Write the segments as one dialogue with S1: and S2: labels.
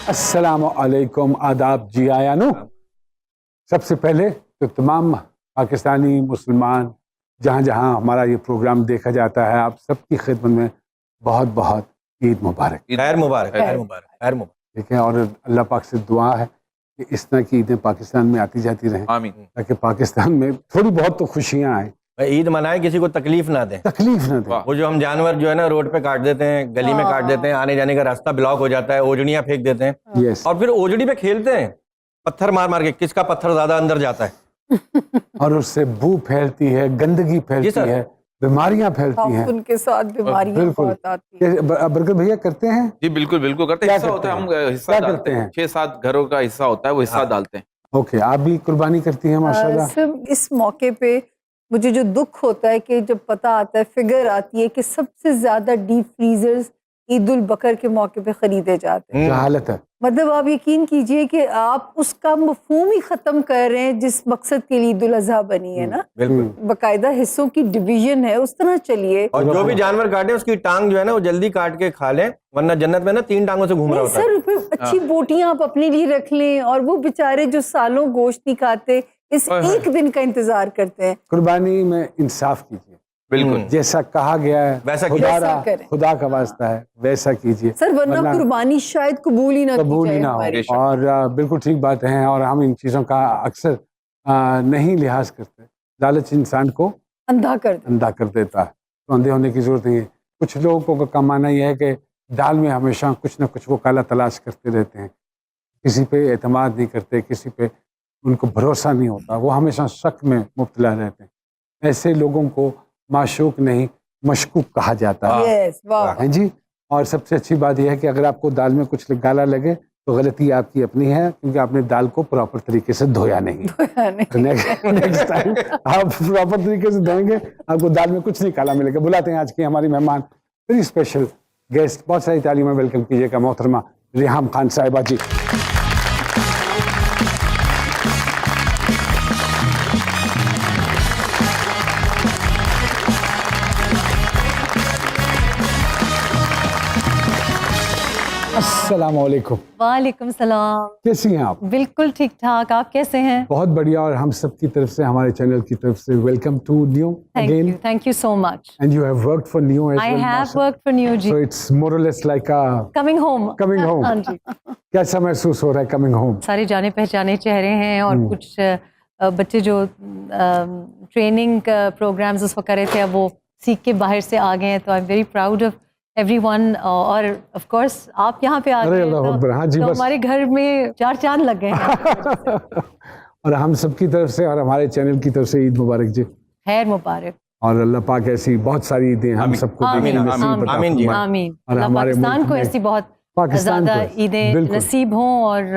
S1: अस्सलामु अलैकुम, आदाब जी आयानु। सबसे पहले तो तमाम पाकिस्तानी मुसलमान जहाँ जहाँ हमारा ये प्रोग्राम देखा जाता है, आप सबकी खिदमत में बहुत बहुत ईद मुबारक।
S2: खैर मुबारक, खैर मुबारक, खैर मुबारक।
S1: ठीक है, और अल्लाह पाक से दुआ है कि इस तरह की ईदें पाकिस्तान में आती जाती रहें,
S3: आमीन।
S1: ताकि पाकिस्तान में थोड़ी बहुत तो खुशियाँ आए,
S2: ईद मनाएं, किसी को तकलीफ ना दें।
S1: तकलीफ न दे।
S2: वो जो हम जानवर जो है ना रोड पे काट देते हैं, गली में काट देते हैं, आने जाने का रास्ता ब्लॉक हो जाता है, ओजड़ियां फेंक देते हैं
S1: यस,
S2: और फिर ओजड़ी पे खेलते हैं पत्थर मार मार के, किसका पत्थर ज्यादा अंदर जाता है।
S1: और उससे बू फैलती है, गंदगी फैलती
S2: सर।
S1: है, बीमारियां फैलती हैं।
S4: उनके साथ बीमारियां
S1: बिल्कुल।
S4: बहुत आती हैं।
S1: बरकत भैया करते हैं,
S3: जी बिल्कुल बिल्कुल करते
S1: क्या
S3: हैं। हिस्सा
S1: करते
S3: होता है, हम
S1: हैं?
S3: हिस्सा
S1: क्या
S3: डालते
S1: करते
S3: हैं।
S1: हैं?
S3: 6-7 घरों का हिस्सा होता है, वो हिस्सा डालते हैं।
S1: ओके, आप भी कुर्बानी करती हैं माशाल्लाह।
S4: सिर्फ इस मौके पे मुझे जो दुख होता है कि जब पता आता है, फिगर आती है कि सबसे ज्यादा डीप फ्रीजर्स ईद उल बकर के मौके पे खरीदे जाते हैं।
S1: क्या हालत है।
S4: मतलब आप यकीन कीजिए कि आप उसका मफहूम ही खत्म कर रहे हैं जिस मकसद के लिए ईद उल अजहा बनी है ना।
S2: बिल्कुल।
S4: बाकायदा हिस्सों की डिवीजन है, उस तरह चलिए।
S2: और जो भी जानवर काटे उसकी टांग जो है ना वो जल्दी काट के खा लें, वरना जन्नत में ना 3 टांगों से घूम रहा
S4: नहीं
S2: होता है।
S4: सर, अच्छी बोटियां आप अपने लिए रख लें, और वो बेचारे जो सालों गोश्त नहीं खाते इस एक दिन का इंतजार करते हैं।
S1: कुर्बानी में इंसाफ कीजिए,
S3: बिल्कुल।
S1: जैसा कहा गया है
S2: वैसा
S4: वैसा करें।
S1: खुदा का वास्ता है, वैसा कीजिए
S4: सर वरना कुर्बानी शायद कबूल ही ना की
S1: कबूल ही
S4: जाए
S1: ना हो।
S4: हमारी।
S1: और बिल्कुल ठीक बात है, और हम इन चीज़ों का अक्सर नहीं लिहाज करते। लालच इंसान को
S4: अंधा कर दे।
S1: अंधा कर देता है, तो अंधे होने की जरूरत नहीं है। कुछ लोगों का कमाना यह है कि दाल में हमेशा कुछ ना कुछ वो काला तलाश करते रहते हैं, किसी पे एतमाद नहीं करते, किसी पे उनको भरोसा नहीं होता, वो हमेशा शक में मुब्तला रहते हैं। ऐसे लोगों को माशूक नहीं मशकूक कहा जाता है।
S4: यस, वाह।
S1: हैं जी। और सबसे अच्छी बात यह है कि अगर आपको दाल में कुछ काला लगे तो गलती आपकी अपनी है, क्योंकि आपने दाल को प्रॉपर तरीके से धोया नहीं। नेक्स्ट टाइम आप प्रॉपर तरीके से धोएंगे, आपको दाल में कुछ नहीं काला मिलेगा। बुलाते हैं आज की हमारी मेहमान, वेरी स्पेशल गेस्ट, बहुत सारी तालीमें वेलकम कीजिएगा मोहतरमा रेहाम खान साहिबा जी। अस्सलाम वालेकुम।
S5: वालेकुम सलाम।
S1: कैसी हैं आप?
S5: बिल्कुल ठीक ठाक, आप कैसे हैं?
S1: बहुत बढ़िया, और हम सब की तरफ से, हमारे चैनल की तरफ से welcome to Neo again.
S5: Thank you so much.
S1: And you have worked for Neo as
S5: I
S1: well,
S5: have
S1: Masha.
S5: Work for Neo जी।
S1: So it's more or less like a
S5: coming होम।
S1: coming home.
S5: हाँ जी।
S1: कैसा महसूस हो रहा है coming home?
S5: सारे जाने पहचाने चेहरे हैं, और कुछ बच्चे जो ट्रेनिंग प्रोग्राम्स उस वक्त कर रहे थे, अब वो सीख के बाहर से आ गए हैं, तो I am very proud of everyone. और ऑफ कोर्स आप यहाँ पे आ
S1: अरे
S5: गए हैं,
S1: अल्लाह अकबर, हाँ जी,
S5: तो
S1: बस।
S5: हमारे घर में 4 चांद लग गए हैं।
S1: और हम सब की तरफ से और हमारे चैनल की तरफ से ईद मुबारक जी।
S5: खैर मुबारक।
S1: और अल्लाह पाक ऐसी बहुत सारी ईदें हम सबको देखने
S5: आमीन,
S1: नसीब
S5: आमीन,
S1: अता
S2: आमीन जी,
S1: फरमाए।
S5: आमीन।
S1: और
S5: अल्लाह
S1: हमारे
S5: पाकिस्तान
S1: मुल्क
S5: को
S1: में,
S5: ऐसी बहुत
S1: पाकिस्तान
S5: ज़्यादा
S1: को
S5: ईदें
S1: बिल्कुल।
S5: नसीब हों, और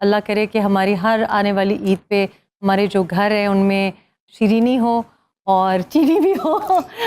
S5: अल्लाह करे कि हमारी हर आने वाली ईद पे हमारे जो घर हैं उनमें शीरीनी हो और चीनी भी हो,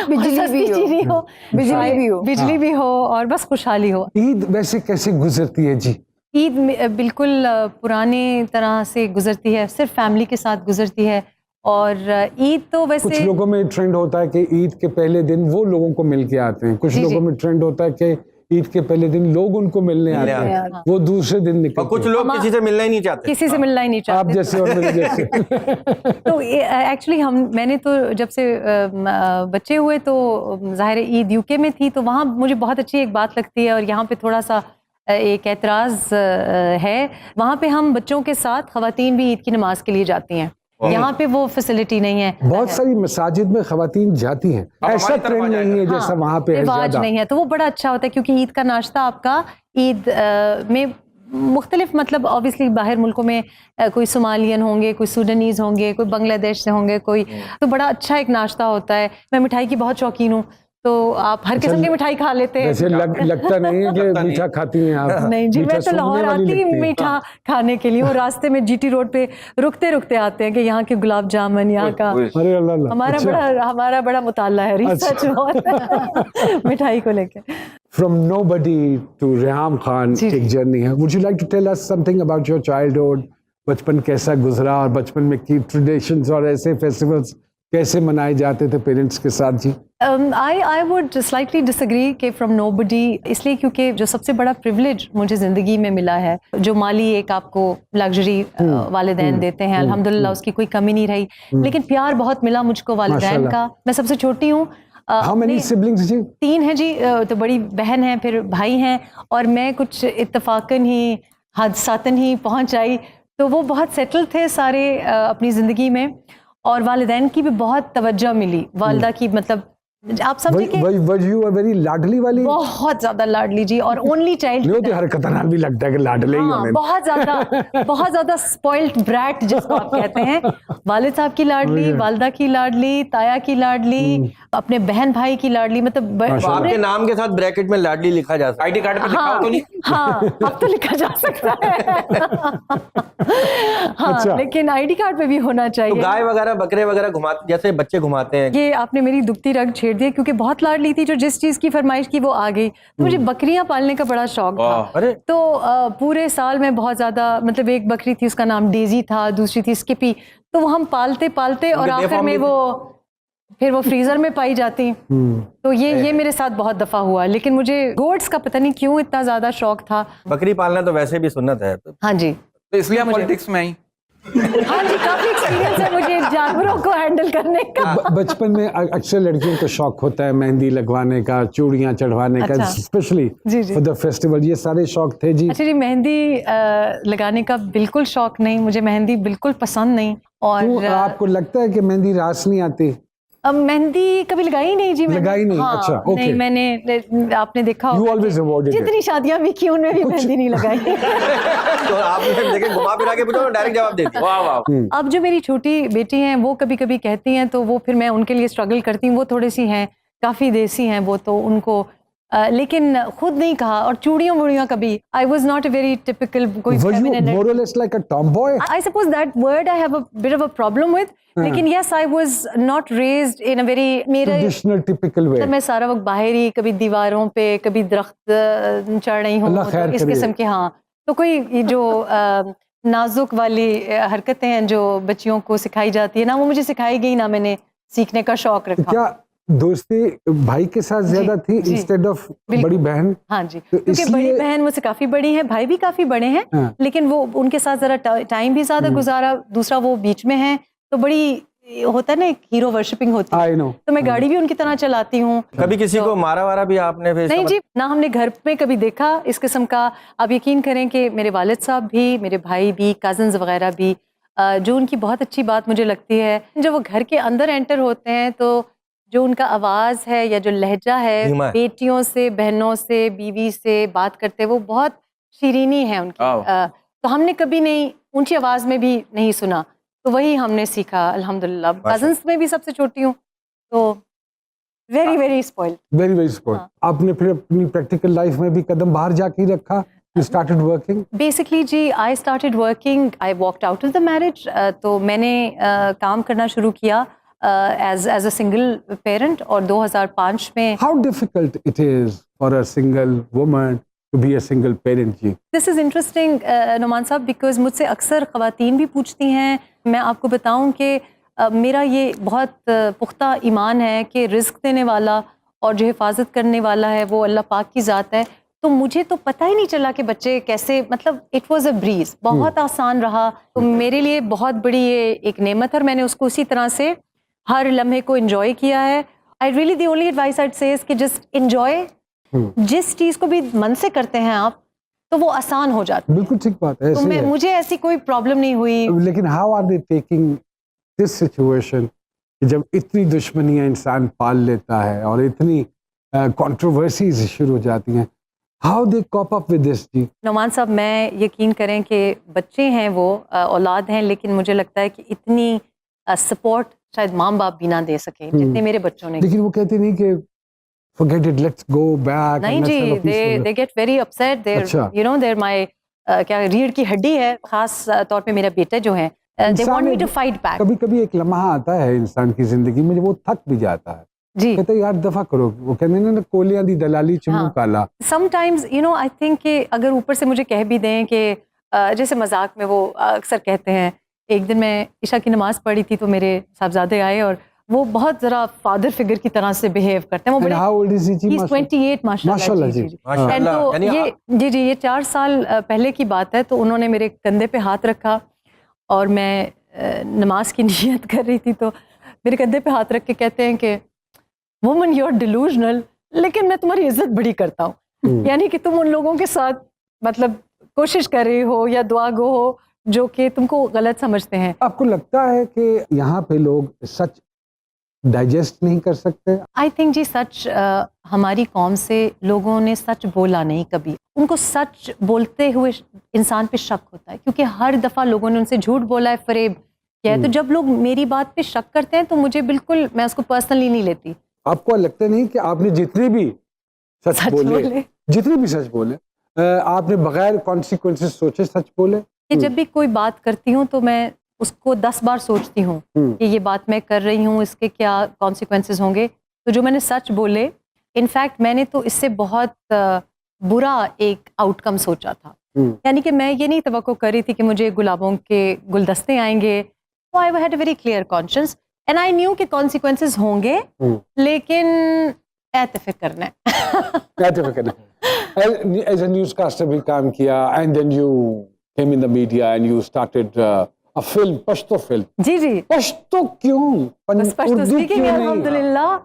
S4: बिजली
S5: और सस्ती
S4: भी हो।
S5: चीनी हो,
S4: बिजली भी हो।
S5: बिजली भी हो, और बस खुशहाली हो।
S1: ईद वैसे कैसे गुजरती है जी?
S5: ईद बिल्कुल पुराने तरह से गुजरती है, सिर्फ फैमिली के साथ गुजरती है। और ईद तो
S1: कुछ
S5: वैसे
S1: लोगों में ट्रेंड होता है कि ईद के पहले दिन वो लोगों को मिल के आते हैं, कुछ
S5: जी,
S1: लोगों
S5: जी।
S1: में ट्रेंड होता है कि ईद के पहले दिन लोग उनको मिलने आते
S2: आते
S1: हैं,
S5: हैं।
S1: वो दूसरे दिन
S2: और
S1: निकलते
S2: कुछ
S1: हैं।
S2: लोग किसी से मिलना ही नहीं चाहते।
S5: किसी से मिलना ही नहीं
S1: आप
S5: चाहते।
S1: जैसे और मेरे जैसे।
S5: तो एक्चुअली मैंने तो जब से बच्चे हुए तो ज़ाहिर है ईद यूके में थी, तो वहाँ मुझे बहुत अच्छी एक बात लगती है, और यहाँ पे थोड़ा सा एक एतराज़ है। वहाँ पे हम बच्चों के साथ ख़वातीन भी ईद की नमाज के लिए जाती हैं, यहाँ पे वो फैसिलिटी नहीं है।
S1: बहुत सारी मसाजिद में खवातीन जाती हैं,
S3: अब
S1: ऐसा
S3: हमारी तरफ
S1: ट्रेंड
S3: आ
S1: नहीं है
S3: जाएगा।
S1: जैसा वहाँ पे है
S5: रिवाज
S1: ज्यादा।
S5: नहीं है, तो वो बड़ा अच्छा होता है, क्योंकि ईद का नाश्ता आपका ईद में मुख्तलिफ, मतलब ऑब्वियसली बाहर मुल्कों में कोई सोमालियन होंगे, कोई सूडानीज होंगे, कोई बांग्लादेश से होंगे, कोई, तो बड़ा अच्छा एक नाश्ता होता है। मैं मिठाई की बहुत शौकीन हूँ, तो आप हर किस्म की मिठाई खा लेते हैं।
S1: वैसे लगता नहीं है कि मीठा खाती हैं आप।
S5: नहीं जी,
S1: मीठा
S5: मैं तो
S1: सूंघने
S5: लाहौर
S1: वाली
S5: आती
S1: लगती हैं।
S5: मीठा खाने के लिए, और रास्ते में जीटी रोड पे रुकते रुकते आते हैं कि यहाँ के गुलाब जामुन, यहाँ का
S1: अरे अल्लाह अल्लाह, अच्छा।
S5: हमारा बड़ा मुताला है, रिसर्च बहुत मिठाई को लेके।
S1: From nobody to Reham Khan
S5: जी,
S1: एक जर्नी है। Would you like to tell us something about your childhood? बचपन कैसा गुजरा, और बचपन में की ट्रेडिशंस और ऐसे फेस्टिवल्स कैसे मनाए जाते थे पेरेंट्स के साथ जी?
S5: आई वुड स्लाइटली डिसएग्री कि फ्रॉम नोबडी, इसलिए क्योंकि जो सबसे बड़ा प्रिविलेज मुझे ज़िंदगी में मिला है, जो माली एक आपको लग्जरी वालिदैन देते हैं, अल्हम्दुलिल्लाह उसकी कोई कमी नहीं रही, लेकिन प्यार बहुत मिला मुझको वालिदैन
S1: माशाल्लाह।
S5: का। मैं सबसे छोटी हूँ।
S1: हाउ मेनी सिबलिंग्स जी?
S5: 3 हैं जी, तो बड़ी बहन है, फिर भाई हैं, और मैं कुछ इत्तफाकन ही हादसातन ही पहुँच आई। तो वो बहुत सेटल थे सारे अपनी ज़िंदगी में, और वालिदैन की भी बहुत तवज्जो मिली। वालिदा की मतलब आप समझे कि
S1: Was you a very लाडली वाली?
S5: बहुत ज्यादा लाडली जी, और ओनली चाइल्ड।
S1: नहीं होती हरकत नाल भी लगता है कि लाडले ही होने।
S5: बहुत ज्यादा स्पॉइल्ड ब्रैट जिसको आप कहते हैं। वालिद साहब की लाडली, वालिदा की लाडली, ताया की लाडली, अपने बहन भाई की लाडली, मतलब
S2: तो आपके नाम के साथ ब्रैकेट में लाडली लिखा जा सकता है।
S3: आईडी कार्ड पे लिखा हो तो नहीं?
S5: हाँ, अब तो लिखा जा सकता है। हाँ,
S1: अच्छा।
S5: लेकिन आईडी कार्ड पे भी होना
S2: तो
S5: चाहिए।
S2: गाय वगैरह बकरे वगैरह घुमाते, जैसे बच्चे घुमाते हैं।
S5: ये आपने मेरी दुखती रग छेड़ दी, क्योंकि बहुत लाडली थी, जो जिस चीज की फरमाइश की वो आ गई। तो मुझे बकरियां पालने का बड़ा शौक था।
S2: अरे
S5: तो पूरे साल में बहुत ज्यादा, मतलब एक बकरी थी, उसका नाम डेजी था, दूसरी थी स्किपी। तो वो हम पालते पालते और
S2: उनके
S5: आखिर में फिर वो फ्रीजर में पाई जाती। तो ये मेरे साथ बहुत दफा हुआ। लेकिन मुझे गोट्स का पता नहीं क्यों इतना ज्यादा शौक था।
S2: बकरी पालना तो वैसे भी सुन्नत है।
S5: हाँ जी,
S3: तो इसलिए आप पॉलिटिक्स में आई?
S5: हाँ जी, काफी एक्सपीरियंस है मुझे जानवरों को हैंडल करने का।
S1: बचपन में अक्सर लड़कियों को शौक होता है मेहंदी लगवाने का, चूड़ियां चढ़वाने का,
S5: अच्छा।
S1: स्पेशली
S5: जी, जी।
S1: For the festival. ये सारे शौक थे जी?
S5: अच्छा जी, मेहंदी लगाने का बिल्कुल शौक नहीं, मुझे मेहंदी बिल्कुल पसंद नहीं। और
S1: तो आपको लगता है कि मेहंदी रास नहीं आती?
S5: अब मेहंदी कभी लगाई नहीं जी मैंने।
S1: लगाई नहीं?
S5: हाँ,
S1: अच्छा, ओके।
S5: नहीं, मैंने आपने देखा
S1: You
S5: होगा
S1: always
S5: कि
S1: avoided it.
S5: जितनी शादियां भी की उनमें भी मेहंदी नहीं लगाई।
S2: तो आपने देखे घुमा फिरा के पूछो, डायरेक्ट जवाब दे दिया।
S3: वाह वाह।
S5: अब जो मेरी छोटी बेटी हैं वो कभी कभी कहती हैं, तो वो फिर मैं उनके लिए स्ट्रगल करती हूँ। वो थोड़ी सी हैं, काफी देसी हैं वो, तो उनको लेकिन खुद नहीं कहा। और चूड़ियां वूड़ियां कभी, I was not a very typical कोई
S1: Were you
S5: feminine-
S1: more or less like a tomboy?
S5: I suppose that word I have a bit of a problem with. लेकिन yes, I was not raised in a very मेरा
S1: Traditional, typical way.
S5: मतलब मैं सारा वक्त बाहर ही, कभी दीवारों पे, कभी दरख्त चढ़ रही हूँ,
S1: अल्लाह
S5: तो
S1: खैर
S5: इस
S1: करे।
S5: किस्म के। हाँ, तो कोई ये जो नाजुक वाली हरकतें हैं जो बच्चियों को सिखाई जाती है ना, वो मुझे सिखाई गई ना, मैंने सीखने का शौक
S1: तो
S5: रखा।
S1: क्या दोस्ती भाई के साथ ज्यादा थी
S5: जी,
S1: इंस्टेड ऑफ
S5: बिल्कुल।
S1: बड़ी बहन?
S5: हाँ जी,
S1: तो
S5: क्योंकि
S1: इसलिए-
S5: बड़ी बहन मुझसे काफी बड़ी है, भाई भी काफी बड़े हैं,
S1: हाँ।
S5: लेकिन वो उनके साथ जरा टाइम भी ज्यादा गुजारा। दूसरा वो बीच में है, तो बड़ी होता है ना, एक हीरो वर्शिपिंग होती है।
S1: I know.
S5: तो मैं गाड़ी भी उनकी तरह चलाती हूँ।
S2: कभी किसी को मारा वारा भी आपने? फिर
S5: नहीं जी, ना हमने घर में कभी देखा इस किस्म का। आप यकीन करें कि मेरे वालिद साहब भी, मेरे भाई भी, कजन्स वगैरह भी, जो उनकी बहुत अच्छी बात मुझे लगती है, जब वो घर के अंदर एंटर होते हैं तो जो उनका आवाज़ है या जो लहजा है,
S2: धीमा है।
S5: बेटियों से, बहनों से, बीवी से बात करते, वो बहुत शीरीनी है उनकी।
S3: वाह।
S5: तो हमने कभी नहीं ऊंची आवाज़ में भी नहीं सुना, तो वही हमने सीखा अल्हम्दुलिल्लाह। कजन्स में भी सबसे छोटी हूँ, तो very very spoiled.
S1: Very very spoiled. आपने फिर अपनी प्रैक्टिकल लाइफ में भी कदम बाहर जाके ही रखा? You started working?
S5: बेसिकली जी, I started working, I walked out of the marriage. तो मैंने काम करना शुरू किया एज अ सिंगल पेरेंट, और 2005 में।
S1: How difficult it is for a single woman to be a single parent जी?
S5: दिस इज़ इंटरेस्टिंग नुमान साहब, बिकॉज मुझसे अक्सर ख़वातीन भी पूछती हैं। मैं आपको बताऊं कि मेरा ये बहुत पुख्ता ईमान है कि रिस्क देने वाला और जो हिफाजत करने वाला है वो अल्लाह पाक की ज़ात है। तो मुझे तो पता ही नहीं चला कि बच्चे कैसे, मतलब इट वाज अ ब्रीज, बहुत आसान रहा। तो मेरे लिए बहुत बड़ी ये एक नेमत है, और मैंने उसको उसी तरह से हर लम्हे को एंजॉय किया है। I really the only advice I'd say is कि जस्ट एंजॉय। जिस चीज़ को भी मन से करते हैं आप, तो वो आसान हो जाती है।
S1: बिल्कुल ठीक बात है,
S5: तो
S1: ऐसे ही है।
S5: मुझे ऐसी कोई प्रॉब्लम नहीं हुई।
S1: लेकिन how are they taking this situation जब इतनी दुश्मनियां इंसान पाल लेता है और इतनी कंट्रोवर्सीज शुरू हो जाती हैं? How they cope up with this जी?
S5: नुमान साहब, मैं यकीन करें कि बच्चे हैं वो, औलाद हैं, लेकिन मुझे लगता है कि इतनी सपोर्ट शायद माँ बाप भी ना दे सके जितने मेरे बच्चों ने।
S1: लेकिन वो कहते नहीं कि forget it, let's go back.
S5: नहीं
S1: and let's
S5: ji,
S1: have a peaceful-
S5: they get very upset.
S1: अच्छा।
S5: You know, they're my क्या रीढ़ की हड्डी है, खास तौर पे मेरा बेटा जो है, they
S1: इंसान
S5: want me
S1: एक-
S5: to fight back.
S1: कभी कभी एक लम्हा आता है इंसान की जिंदगी में जब वो थक भी जाता है,
S5: जी,
S1: कहते हैं यार दफा करो। वो कहते हैं ना, कोलियां दी दलाली चुमू
S5: हाँ।
S1: काला।
S5: Sometimes you know, I think कि अगर ऊपर से मुझे कह भी दें कि जैसे मजाक में वो अक्सर कहते हैं, एक दिन मैं ईशा की नमाज पढ़ी थी तो मेरे साहबजादे आए और वो बहुत जरा फादर फिगर की तरह से बिहेव करते हैं। वो
S1: And
S5: बड़े
S1: how old is he ji?
S5: He's 28 माशाल्लाह
S1: माशाल्लाह जी।
S5: And
S2: माशाल्लाह,
S5: तो
S2: यानी
S5: ये 4 साल पहले की बात है। तो उन्होंने मेरे कंधे पे हाथ रखा और मैं नमाज की नियत कर रही थी, तो मेरे कंधे पे हाथ रख के कहते हैं कि वुमन यू आर डिलूजनल, लेकिन मैं तुम्हारी इज्जत बड़ी करता हूँ। यानी कि तुम उन लोगों के साथ मतलब कोशिश कर रही हो या दुआ गो हो जो कि तुमको गलत समझते हैं।
S1: आपको लगता है कि यहाँ पे लोग सच डाइजेस्ट नहीं कर सकते?
S5: आई थिंक जी सच हमारी कौम से लोगों ने सच बोला नहीं कभी। उनको सच बोलते हुए इंसान पे शक होता है, क्योंकि हर दफ़ा लोगों ने उनसे झूठ बोला है, फरेब किया है। तो जब लोग मेरी बात पे शक करते हैं तो मुझे बिल्कुल, मैं उसको पर्सनली नहीं लेती।
S1: आपको लगता नहीं कि आपने जितने भी सच बोले, जितने भी सच बोले, आपने बगैर कॉन्सिक्वेंसेस सोचे सच बोले?
S5: कि जब भी कोई बात करती हूँ तो मैं उसको 10 बार सोचती हूँ कि ये बात मैं कर रही हूँ, इसके क्या कॉन्सिक्वेंसेस होंगे। तो जो मैंने सच बोले, इनफैक्ट मैंने तो इससे बहुत बुरा एक आउटकम सोचा था। यानी कि मैं ये नहीं तवक्को कर रही थी कि मुझे गुलाबों के गुलदस्ते आएंगे। तो I had a very clear conscious and I knew कि कॉन्सिक्वेंसेस होंगे, लेकिन एतफिक करना है।
S1: As a newscaster भी काम किया, and then you came in the media and you started a film, Pashto film.
S5: जी जी,
S1: पश्तो क्यों?
S5: बस पश्तो
S1: उर्दू
S5: स्पीकिंग
S1: क्यों नहीं?
S5: अल्हम्दुलिल्लाह।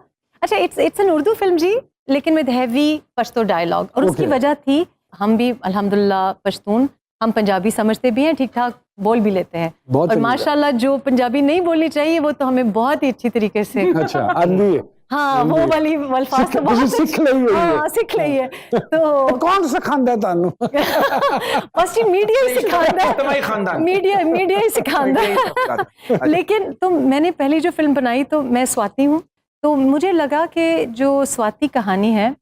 S5: अच्छा, इट्स एन उर्दू फिल्म जी, लेकिन विद हैवी पश्तो डायलॉग। और उसकी
S1: Okay.
S5: वजह थी, हम भी अल्हम्दुलिल्लाह पश्तून, हम पंजाबी समझते भी हैं, ठीक ठाक बोल भी लेते हैं।
S1: बहुत
S5: और
S1: अच्छी
S5: माशाल्लाह जो पंजाबी नहीं बोलनी चाहिए वो तो हमें बहुत ही अच्छी तरीके से
S1: अच्छा, अरबी है।
S5: हाँ, वो वाली अल्फाज तो बहुत
S1: सीख ली हुई है।
S5: हाँ, सीख ली है। तो
S1: कौन सिखांदा है तानू?
S5: बस जी मीडिया ही सिखाता
S3: तुम्हारी
S5: है,
S3: खानदान।
S5: मीडिया ही सिखाता है। लेकिन तो मैंने पहली जो फिल्म बनाई, तो मैं स्वाति हूँ, तो मुझे लगा कि जो स्वाति कहानी है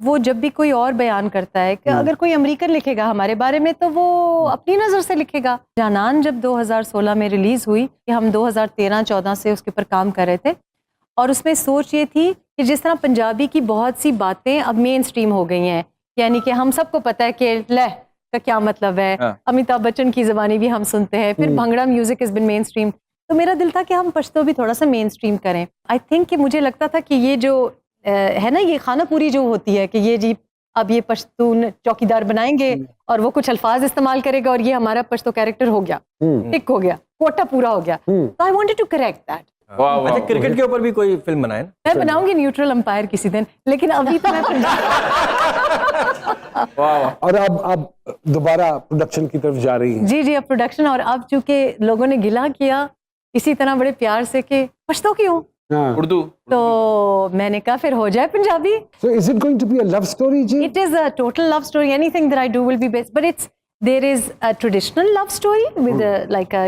S5: वो जब भी कोई और बयान करता है कि अगर कोई अमेरिकन लिखेगा हमारे बारे में तो वो अपनी नज़र से लिखेगा। जानान जब 2016 में रिलीज हुई, कि हम 2013-14 से उसके ऊपर काम कर रहे थे, और उसमें सोच ये थी कि जिस तरह पंजाबी की बहुत सी बातें अब मेन स्ट्रीम हो गई हैं, यानी कि हम सबको पता है कि लह का क्या मतलब है, अमिताभ बच्चन की ज़बानी भी हम सुनते हैं, फिर bhangra music is been main stream. तो मेरा दिल था कि हम पश्तो भी थोड़ा सा मेन स्ट्रीम करें। आई थिंक कि मुझे लगता था कि ये जो है ना, ये खाना पूरी जो होती है कि ये जी अब ये पश्तून चौकीदार बनाएंगे और वो कुछ अल्फाज इस्तेमाल करेगा और ये हमारा पश्तो कैरेक्टर हो गया, टिक हो गया, कोटा पूरा हो गया। तो I wanted to correct that.
S2: अच्छा, क्रिकेट के ऊपर भी कोई फिल्म बनाए ना?
S5: मैं बनाऊंगी न्यूट्रल अंपायर किसी दिन, लेकिन अभी तो मैं
S1: और अब दोबारा प्रोडक्शन की तरफ जा रही है?
S5: जी जी, अब प्रोडक्शन। और अब चूंकि लोगों ने गिला किया इसी तरह बड़े प्यार से कि पश्तो क्यों,
S3: उर्दू।
S5: तो मैंने कहा फिर हो जाए Punjabi.
S1: So is it going to be a love story ji?
S5: It is a total love story. Anything that I do will be based, but there is a traditional love story with like a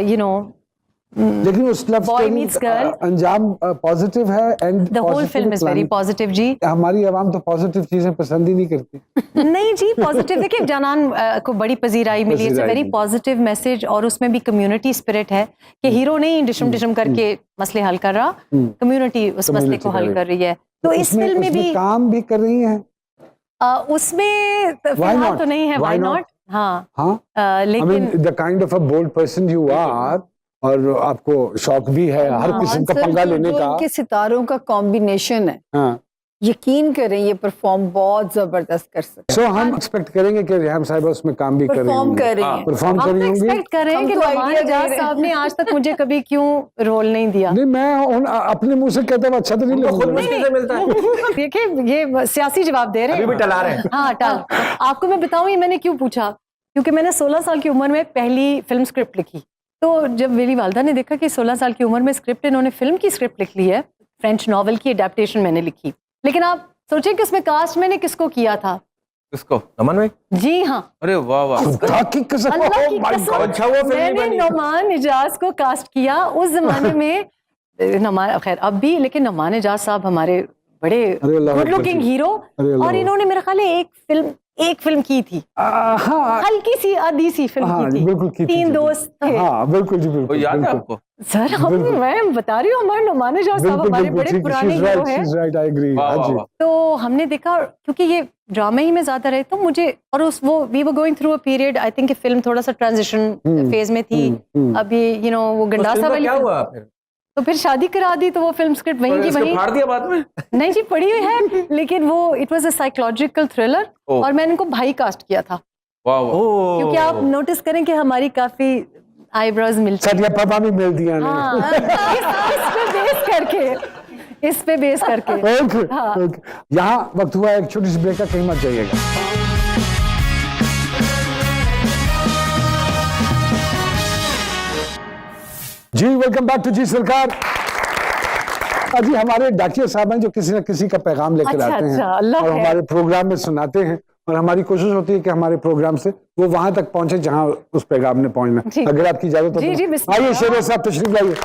S1: लेकिन उस love
S5: boy meets girl.
S1: अंजाम positive है and
S5: the whole film is very positive जी।
S1: हमारी आवाम तो positive चीजें पसंद ही नहीं करती।
S5: नहीं जी, पॉजिटिव देखिए, जानान को बड़ी पजीराई मिली, it's a very positive message, और उसमें भी कम्युनिटी स्पिरिट है कि हीरो नहीं डिशम डिशम करके मसले हल कर रहा, कम्युनिटी उस मसले को हल कर रही है। तो इस फिल्म में भी
S1: काम भी कर रही हैं
S5: उसमें फिलहाल तो नहीं है, व्हाई नॉट। हाँ, लेकिन
S1: the kind of a bold person you are, और आपको शौक भी है हर किस्म का पंगा लेने का।
S4: के सितारों का कॉम्बिनेशन है,
S1: हाँ,
S4: यकीन करें ये परफॉर्म बहुत जबरदस्त कर सकते
S1: सो हम एक्सपेक्ट करेंगे कि रेहम साहिबा उसमें काम भी कर रही
S4: परफॉर्म
S1: होंगी,
S4: कर रही हैं।
S1: परफॉर्म कर
S5: हम
S1: रही
S5: तो
S1: होंगी।
S5: एक्सपेक्ट कर रहे हैं
S4: हम
S5: कि
S4: तो
S5: नौमान
S4: idea दे
S5: एजाज
S4: रहे
S5: साहब ने आज तक मुझे कभी क्यों रोल नहीं दिया।
S1: नहीं, मैं अपने मुंह से कहता हूँ अच्छा तो नहीं
S2: खुद
S1: लगता।
S2: मुश्किल से मिलता है।
S5: देखिए, ये सियासी जवाब दे रहे
S2: अभी
S5: हैं,
S2: भी टला रहे हैं।
S5: हाँ टाल। आपको मैं बताऊं ये मैंने क्यों पूछा, क्योंकि मैंने 16 साल की उम्र में पहली फिल्म स्क्रिप्ट लिखी। तो जब मेरी वालदा ने देखा कि 16 साल की उम्र में स्क्रिप्ट, इन्होंने फिल्म की स्क्रिप्ट लिख ली है, फ्रेंच नॉवेल की अडेप्टेशन मैंने लिखी, लेकिन आप सोचें कि उसमें कास्ट मैंने किसको किया था?
S2: किसको? नमन भाई?
S5: जी हाँ,
S3: अरे वाह वाह।
S1: खुदा की कसम,
S5: अल्लाह की
S1: oh my
S5: कसम,
S1: God।
S2: अच्छा वो फिल्म नहीं
S5: मैंने
S2: बनी।
S5: नौमान एजाज को कास्ट किया उस जमाने में। नौमान खैर अब भी, लेकिन नौमान एजाज साहब हमारे बड़े
S1: अरे अल्लाह
S5: गुड लुकिंग
S1: अकबर।
S5: हीरो,
S1: अरे अल्लाह
S5: और इन्होंने मेरे ख्याल है एक फिल्म की थी,
S1: हाँ
S5: हल्की सी आधी सी फिल्म
S1: हाँ,
S5: की थी,
S1: बिल्कुल की थी,
S5: 3
S1: जी।
S5: दोस्त थे।
S1: हाँ बिल्कुल जी,
S3: वो
S1: बिल्कुल
S3: याद है
S1: बिल्कुल।
S3: आपको?
S5: सर मैं बता रही हूँ, हमारे नौमान एजाज साहब हमारे बड़े पुराने हीरो हैं।
S1: Right, I agree.
S3: वाह,
S1: हाँ
S3: वाह,
S1: जी।
S3: वाह।
S5: तो हमने देखा, क्योंकि ये ड्रामा ही में ज्यादा रहे, तो मुझे और we were going through a period, I think film थोड़ा सा ट्रांजिशन फेज में थी। अब ये वो
S2: उस
S5: गंडासा
S2: फिल्म का
S5: वाली
S2: क्या हुआ फिर?
S5: तो फिर शादी करा दी, तो वो फिल्म स्क्रिप्ट वहीं की वहीं
S3: फाड़ दिया बाद में।
S5: नहीं जी पढ़ी हुई है, लेकिन वो it was a psychological thriller
S3: oh.
S5: और मैंने इनको भाई कास्ट किया था,
S3: वाह वाह।
S5: क्योंकि आप नोटिस करें कि हमारी काफी आईब्रोज मिलती
S1: सर ये पापा भी मिल दिया
S5: हाँ, इस पे बेस करके
S1: ओके
S5: हाँ।
S1: ओके। यहाँ वक्त हुआ एक छोटी सी ब्रेक का, कहीं मत जाइएगा। जी वेलकम बैक टू जी सरकार। जी हमारे डाकिया साहब हैं जो किसी न किसी का पैगाम लेकर
S5: अच्छा,
S1: आते हैं
S5: अच्छा, अल्लाह
S1: और
S5: खैर।
S1: हमारे प्रोग्राम में सुनाते हैं, और हमारी कोशिश होती है कि हमारे प्रोग्राम से वो वहां तक पहुंचे जहां उस पैगाम ने पहुंचना।
S5: जी।
S1: अगर आपकी इजाजत हो
S5: जी, जी,
S1: तो
S5: बिस्मिल्लाह।
S1: आइए शेर साहब तशरीफ लाइए।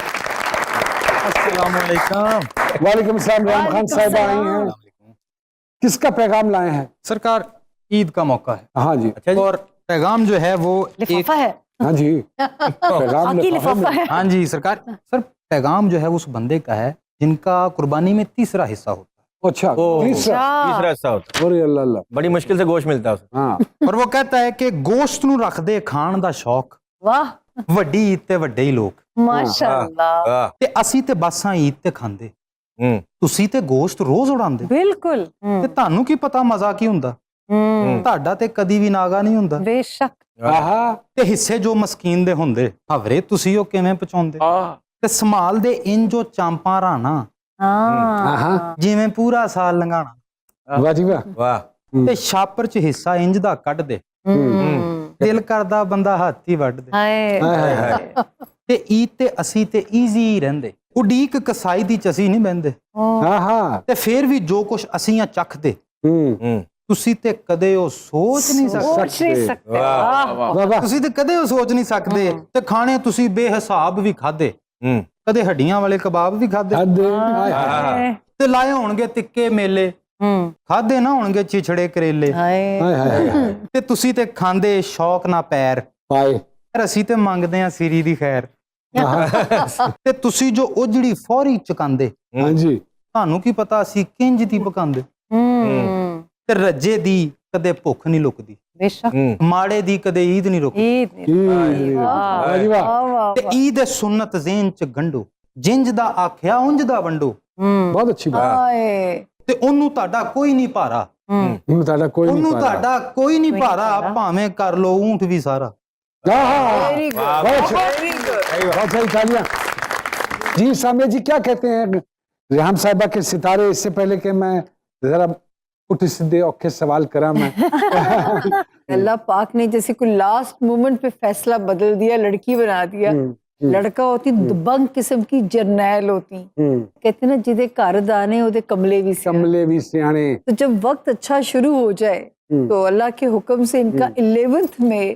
S6: अस्सलामुअलैकुम।
S1: वालेकुम सलाम। राम खान साहिबा आई हैं, किसका पैगाम लाए हैं?
S6: सरकार, ईद का मौका है
S1: हाँ जी।
S2: अच्छा जी।
S6: और पैगाम जो है वो एक
S5: लिफाफा है,
S1: हाँ जी पैगाम
S5: आकी लिफाफा है।
S6: हाँ जी सरकार, सर पैगाम जो है उस बंदे का है जिनका कुर्बानी में तीसरा हिस्सा होता
S1: अच्छा
S2: ओह।
S1: तीसरा।
S2: तीसरा हिस्सा होता है,
S1: अरे अल्लाह अल्लाह।
S2: बड़ी मुश्किल से गोश्त मिलता है उसे।
S1: हाँ
S6: है और वो कहता है कि गोश्त नू रख दे खाण दा शौक,
S5: वाह
S6: ਵੱਡੀ ਈਦ ਤੇ ਵੱਡੇ ਹੀ ਲੋਕ
S5: माशाल्लाह,
S2: वाह।
S6: ਤੇ ਅਸੀਂ ਤੇ ਬਸਾਂ ਈਦ ਤੇ ਖਾਂਦੇ,
S2: हम्म,
S6: ਤੁਸੀਂ ਤੇ ਗੋਸ਼ਤ ਰੋਜ਼ ਉਡਾਉਂਦੇ
S5: बिल्कुल
S6: ਤੇ ਤੁਹਾਨੂੰ ਕੀ ਪਤਾ ਮਜ਼ਾ ਕੀ ਹੁੰਦਾ, ਤੁਹਾਡਾ ਤੇ ਕਦੀ ਵੀ ਨਾਗਾ ਨਹੀਂ ਹੁੰਦਾ
S5: बेशक
S1: आहा
S6: ਤੇ ਹਿੱਸੇ ਜੋ ਮਸਕੀਨ ਦੇ ਹੁੰਦੇ ਹਵਰੇ ਤੁਸੀਂ ਉਹ ਕਿਵੇਂ ਪਹੁੰਚਾਉਂਦੇ ਤੇ ਸੰਭਾਲ ਦੇ ਇੰਜ ਜੋ ਚਾਂਪਾਂ ਰਾਣਾ
S5: हाँ
S1: हाँ।
S6: ਜਿਵੇਂ ਪੂਰਾ ਸਾਲ ਲੰਘਾਣਾ
S1: वाह जी वाह।
S2: वाह।
S6: ਤੇ ਛਾਪਰ ਚ ਹਿੱਸਾ ਇੰਜ ਦਾ ਕੱਢ ਦੇ, ਦਿਲ ਕਰਦਾ ਬੰਦਾ ਹੱਥ ਹੀ ਵੱਢ ਦੇ
S5: हाय
S1: हाय, हाय।
S6: ਤੇ ਈਦ ਤੇ ਅਸੀਂ ਤੇ ਈਜ਼ੀ ਰਹਿੰਦੇ, ਉਡੀਕ ਕਸਾਈ ਦੀ ਚ ਅਸੀਂ ਨਹੀਂ ਬਹਿੰਦੇ
S1: आहा
S6: ਤੇ ਫੇਰ ਵੀ ਜੋ ਕੁਛ ਅਸੀਂ ਆ ਚੱਖਦੇ
S2: हम्म,
S6: ਤੁਸੀਂ ਤੇ ਕਦੇ ਉਹ ਸੋਚ ਨਹੀਂ ਸਕਦੇ,
S5: सोच नहीं सकते
S2: वाह,
S5: वाह
S1: वाह वाह।
S6: ਤੁਸੀਂ ਤੇ ਕਦੇ ਉਹ ਸੋਚ ਨਹੀਂ ਸਕਦੇ ਤੇ ਖਾਣੇ ਤੁਸੀਂ ਬੇਹਿਸਾਬ ਵੀ ਖਾਦੇ,
S2: हम्म,
S6: ਕਦੇ ਹੱਡੀਆਂ ਵਾਲੇ ਕਬਾਬ ਵੀ ਖਾਦੇ
S1: हद हाय, हाय।
S2: हाँ।
S6: ਤੇ ਲਾਏ ਹੋਣਗੇ ਤਿੱਕੇ ਮੇਲੇ, ਖਾਦੇ ਨਾ ਹੋਣਗੇ ਚਿਛੜੇ ਕਰੇਲੇ
S5: हाय
S1: हाय, हाय, हाय।
S6: ਤੇ ਤੁਸੀਂ ਤੇ ਖਾਂਦੇ ਸ਼ੌਕ ਨਾ ਪੈਰ,
S1: पाए
S6: ਪਰ ਅਸੀਂ ਤੇ ਮੰਗਦੇ ਆ ਸਿਰੀ ਦੀ ਖੈਰ ਤੇ ਤੁਸੀਂ ਜੋ ਉਜੜੀ ਫੌਰੀ ਚਕਾਂਦੇ,
S1: हाँ जी
S6: ਤੁਹਾਨੂੰ ਕੀ ਪਤਾ ਅਸੀਂ ਕਿੰਜ ਦੀ ਪਕਾਂਦੇ ਤੇ ਰੱਜੇ ਦੀ ਕਦੇ ਭੁੱਖ ਨਹੀਂ ਲੁਕਦੀ,
S5: बेशक
S2: हम्म,
S6: ਮਾੜੇ ਦੀ ਕਦੇ ਈਦ ਨਹੀਂ ਰੁਕਦੀ
S5: ईद
S1: जी, वाह जी वाह।
S5: वाह वाह
S6: ਤੇ ਈਦ ਸੁਨਨਤ ਜ਼ੇਨ ਚ ਗੰਢੋ, ਜਿੰਜ ਦਾ ਆਖਿਆ ਉਂਝ ਦਾ ਵੰਡੋ
S1: बहुत अच्छी बात।
S5: हाय
S6: ਤੇ ਉਹਨੂੰ ਤੁਹਾਡਾ ਕੋਈ ਨਹੀਂ ਭਾਰਾ,
S1: ताड़ा कोई नहीं
S6: ਉਹਨੂੰ
S1: पा रहा।
S6: ਤੁਹਾਡਾ ਕੋਈ ਨਹੀਂ ਭਾਰਾ, ਭਾਵੇਂ ਕਰ ਲੋ ਊਂਠ ਵੀ ਸਾਰਾ।
S1: आहा,
S5: वेरी गुड
S1: बहुत अच्छा, बहुत सही तालियां। जी सामिया जी क्या कहते हैं रेहम साहिबा के सितारे? इससे पहले कि मैं जरा पुट्ठी सीधे औखे सवाल करा मैं
S4: अल्लाह पाक ने जैसे कोई लास्ट मोमेंट पे फैसला बदल दिया, लड़की बना दिया। लड़का होती दबंग किस्म की जर्नैल होती, कहते ना जिदे घर दाने ओदे कमले भी सियाने।
S1: कमले भी सियाने।
S4: तो जब वक्त अच्छा शुरू हो जाए तो अल्लाह के हुक्म से इनका 11th में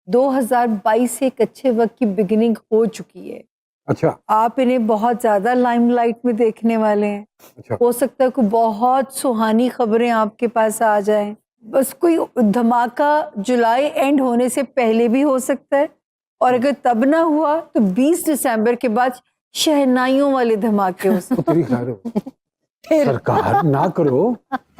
S4: 2022 से एक अच्छे वक्त की बिगिनिंग हो चुकी है।
S1: अच्छा
S4: आप इन्हें बहुत ज्यादा लाइमलाइट में देखने वाले हैं।
S1: अच्छा।
S4: हो सकता है कोई बहुत सुहानी खबरें आपके पास आ जाएं। बस कोई धमाका जुलाई एंड होने से पहले भी हो सकता है, और अगर तब ना हुआ तो 20 दिसंबर के बाद शहनाइयों वाले धमाके हो सकते
S1: उतरी खैर हो।
S4: हैं।
S1: सरकार ना करो।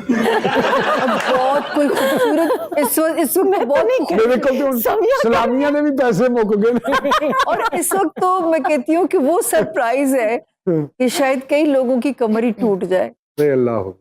S4: बहुत कोई खूबसूरत इस वक्त बहुत
S1: मेरे को तो सलामिया ने भी पैसे मुक गए।
S4: और इस वक्त तो मैं कहती हूँ कि वो सरप्राइज है कि शायद कई लोगों की कमर ही टूट जाए।
S1: अरे अल्लाह हो।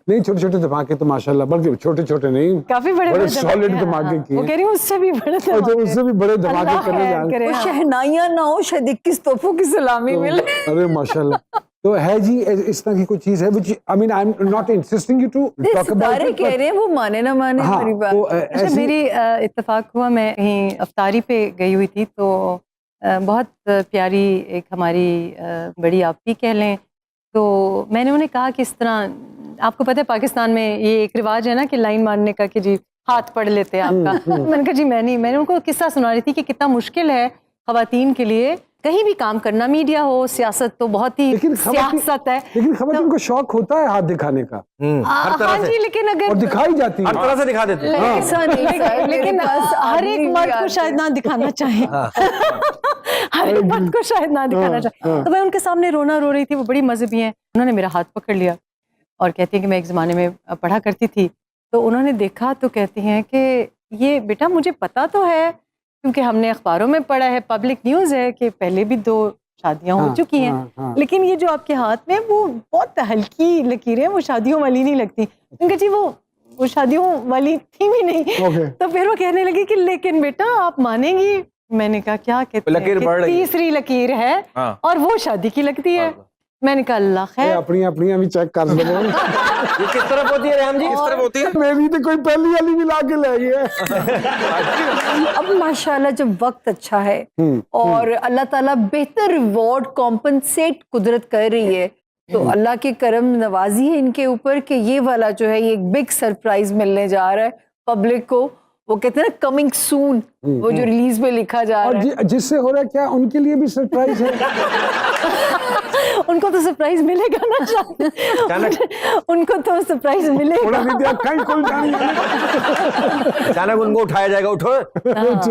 S1: नहीं छोटे छोटे धमाके तो माशाल्लाह, बल्कि छोटे छोटे नहीं,
S5: काफी बड़े
S1: बड़े
S5: धमाके
S1: सॉलिड
S5: हैं,
S1: धमाके
S5: हाँ।
S1: किए।
S5: वो कह रही हूँ उससे भी बड़े
S1: और तो
S5: धमाके
S1: उससे भी बड़े धमाके
S5: अल्लाह
S1: करने जा
S5: खैर
S1: रहे
S5: करे,
S4: वो
S5: हाँ।
S4: शहनाइयां ना हो, शायद 21 तोहफों की सलामी मिले।
S1: अरे माशाल्लाह। तो है जी इस तरह की कोई चीज है which I mean I'm not insisting you to talk about
S4: सितारे
S1: it,
S4: कह
S1: but
S4: रहे हैं, वो माने ना माने
S1: हाँ,
S4: मेरी बात।
S1: तो
S5: अच्छा
S1: ऐसी
S5: मेरी इत्तेफाक हुआ, मैं कहीं अफ्तारी पे गई हुई थी तो बहुत प्यारी एक हमारी बड़ी आपी कह लें, तो मैंने उन्हें कहा कि इस तरह आपको पता है पाकिस्तान में ये एक रिवाज है ना कि लाइन मारने का कि जी हाथ पढ़ लेते हैं आपका। मैंने कहा जी मैंने उनको किस्सा सुना रही थी कि कितना मुश्किल है ख़वातीन के लिए कहीं भी काम करना, मीडिया हो, सियासत तो बहुत ही
S1: लेकिन
S5: सियासत है।
S1: लेकिन खवातीन को शौक होता है हाथ दिखाने का,
S2: हर तरह
S5: हाँ
S2: से
S5: जी, लेकिन अगर
S1: और दिखाई जाती है।
S2: हर तरह से दिखा देते हैं।
S4: ऐसा नहीं सर, मेरे
S5: लेकिन
S4: पास
S5: हर एक
S4: आदमी
S5: मर्द
S4: भी
S5: को
S4: आते
S5: शायद
S4: हैं।
S5: ना दिखाना चाहे। हर एक मर्द को शायद ना दिखाना चाहे। तो मैं उनके सामने रोना रो रही थी, वो बड़ी मजहबी हैं। उन्होंने मेरा हाथ पकड़ लिया और कहती हैं कि मैं एक ज़माने में पढ़ा करती थी, तो उन्होंने देखा तो कहती हैं कि ये बेटा मुझे पता तो है क्योंकि हमने अखबारों में पढ़ा है, पब्लिक न्यूज़ है कि पहले भी 2 शादियां हो
S1: हाँ,
S5: चुकी हैं,
S1: हाँ, हाँ।
S5: लेकिन ये जो आपके हाथ में वो बहुत हल्की लकीरें हैं, वो शादियों वाली नहीं लगती। उनका जी वो शादियों वाली थी भी नहीं।
S1: Okay.
S5: तो फिर वो कहने लगी कि लेकिन बेटा आप मानेंगी, मैंने कहा क्या कहते हैं
S2: लकीर
S5: कि
S2: बढ़ रही है।
S5: तीसरी लकीर है
S2: हाँ।
S5: और वो शादी की लगती है। मैंने कहा अल्लाह
S1: ये
S5: खैर।
S1: अपनी अपनी अभी चेक कर लो।
S2: ये किस तरफ होती है रेहम जी?
S3: किस तरफ होती है?
S1: मेरी तो कोई पहली वाली मिला के ले गया।
S4: अब माशाल्लाह जब वक्त अच्छा है और अल्लाह ताला बेहतर रिवॉर्ड कॉम्पनसेट कुदरत कर रही है, तो अल्लाह के करम नवाजी है इनके ऊपर कि ये वाला जो है ये एक बिग सरप्राइज मिलने जा रहा है पब्लिक को। वो कहते हैं ना कमिंग सून, वो जो रिलीज में लिखा जा
S1: और
S4: रहा है।
S1: जिससे हो रहा है क्या उनके लिए भी सरप्राइज है?
S5: उनको तो सरप्राइज मिलेगा ना उनको तो सरप्राइज
S1: थोड़ा
S5: मिलेगा।
S1: नहीं दिया कहीं कोई जानी
S2: अचानक उनको उठाया जाएगा, उठो।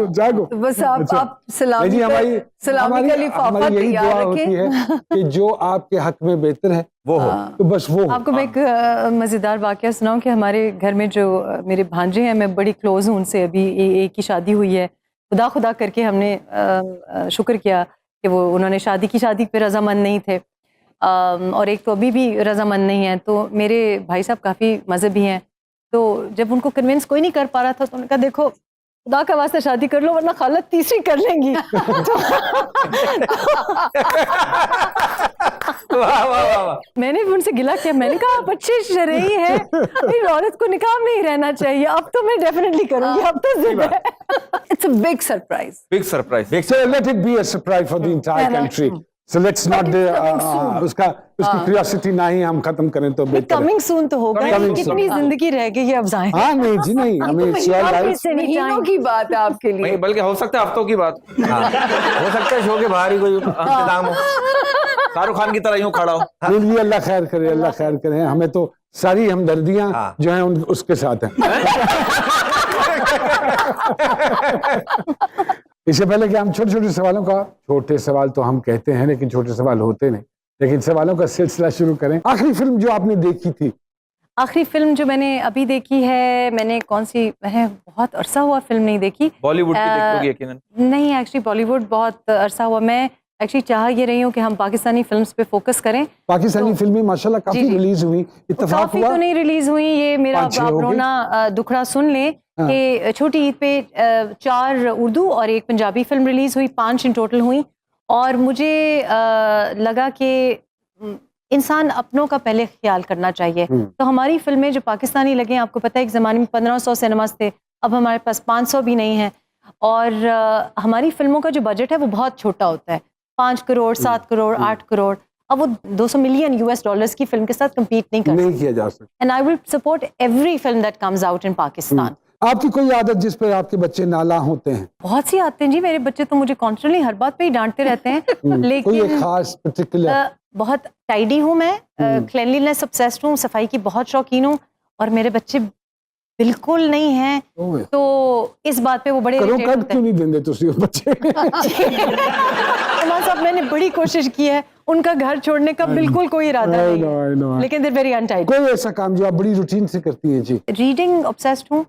S1: जागो।
S4: तो बस आप
S1: अच्छा।
S4: सलामी
S1: जी हमारी
S4: सलामी का लिफाफा
S1: हमारी यही
S4: तैयार
S1: दुआ होती
S4: रखें।
S1: है कि जो आपके हक में बेहतर है
S2: वो हो।
S1: तो बस वो हो।
S5: आपको मैं एक मज़ेदार वाक़या सुनाऊं कि हमारे घर में जो मेरे भांजे हैं, मैं बड़ी क्लोज हूँ उनसे, अभी एक की शादी हुई है। खुदा करके हमने शुक्र किया कि वो उन्होंने शादी पे रजामंद नहीं थे, और एक तो अभी भी रजामंद नहीं है। तो मेरे भाई साहब काफ़ी मजहबी हैं, तो जब उनको कन्विंस कोई नहीं कर पा रहा था तो उन्होंने कहा देखो खुदा का वास्ते शादी कर लो वरना खालत तीसरी कर लेंगी।
S2: वाह वाह वाह वाह।
S5: मैंने भी उनसे गिला किया, मैंने कहा आप अच्छे शरई हैं, मेरी औरत को निकाह में ही रहना चाहिए। अब तो मैं डेफिनेटली करूंगी, अब तो जिद है।
S4: It's a big surprise.
S3: Big surprise.
S1: So let it be a surprise for the entire country. So let's not उसकी क्यूरियोसिटी ना ही हम खत्म करें तो बेहतर है।
S5: कमिंग सून तो होगा,
S1: Coming
S5: कितनी
S1: soon.
S5: जिंदगी रह गई है अब जाए।
S1: हाँ नहीं जी नहीं, हमें it's your life.
S4: महीनों की बात है आपके लिए।
S3: नहीं बल्कि हो सकता है हफ्तों की बात।
S2: हाँ, हो सकता है शो के बाहर ही कोई इंतजाम हो, शाहरुख खान की तरह यूं खड़ा हो।
S1: नहीं, अल्लाह खैर करे, अल्लाह खैर करे। हमें तो सारी हमदर्दियां
S2: हाँ।
S1: जो हैं उसके साथ हैं। इससे पहले कि हम छोटे छोटे सवालों का, छोटे सवाल तो हम कहते हैं लेकिन छोटे सवाल होते नहीं, लेकिन सवालों का सिलसिला शुरू करें। आखिरी फिल्म जो आपने देखी थी?
S5: आखिरी फिल्म जो मैंने अभी देखी है, मैंने कौन सी, मैंने बहुत अरसा हुआ फिल्म नहीं देखी।
S3: बॉलीवुड की देखोगे यकीनन।
S5: नहीं, एक्चुअली बॉलीवुड बहुत अरसा हुआ। मैं एक्चुअली चाह ये रही हूँ कि हम पाकिस्तानी फिल्म्स पे फोकस करें।
S1: पाकिस्तानी फिल्में माशाल्लाह काफी
S5: जी, जी।
S1: रिलीज हुई, इत्तेफाक
S5: काफी
S1: हुआ।
S5: तो नहीं रिलीज हुई, ये मेरा
S1: 5-6
S5: आप
S1: हो गई।
S5: रोना दुखड़ा सुन लें
S1: हाँ।
S5: कि छोटी ईद पे 4 उर्दू और 1 पंजाबी फिल्म रिलीज हुई, 5 इन टोटल हुई। और मुझे लगा कि इंसान अपनों का पहले ख्याल करना चाहिए। तो हमारी फिल्में जो पाकिस्तानी लगे, आपको पता है एक ज़माने में 1500 सिनेमास थे, अब हमारे पास 500 भी नहीं है। और हमारी फिल्मों का जो बजट है वो बहुत छोटा होता है, 5 करोड़ 7 करोड़ 8 करोड़। अब वो 200 मिलियन US डॉलर्स की फिल्म के साथ कम्पीट नहीं कर
S1: नहीं किया जा सकता।
S5: And I will support every film that comes out in Pakistan.
S1: आपकी कोई आदत जिस पर आपके बच्चे नाला होते हैं?
S5: बहुत सी आते हैं जी, मेरे बच्चे तो मुझे कॉन्स्टेंटली हर बात पे ही डांटते रहते हैं।
S1: कोई एक
S5: लेकिन
S1: खास पर्टिकुलर?
S5: बहुत टाइडी हूँ मैं, क्लेanलीनेस ऑब्सेस्ड हूँ, सफाई की बहुत शौकीन हूँ, और मेरे बच्चे बिल्कुल नहीं हैं। तो इस बात पे वो बड़े
S1: करो
S5: irritate
S1: कट
S5: होते
S1: क्यों
S5: हैं।
S1: नहीं देंगे तुसी बच्चे?
S5: उमर साहब, मैंने बड़ी कोशिश की है, उनका घर छोड़ने का बिल्कुल कोई इरादा
S1: I
S5: नहीं
S1: know, I know.
S5: है, लेकिन देर वेरी अनटाइडी।
S1: कोई ऐसा काम जो आप बड़ी रूटीन से करती हैं? जी
S5: रीडिंग ऑब्सेस्ड हूँ,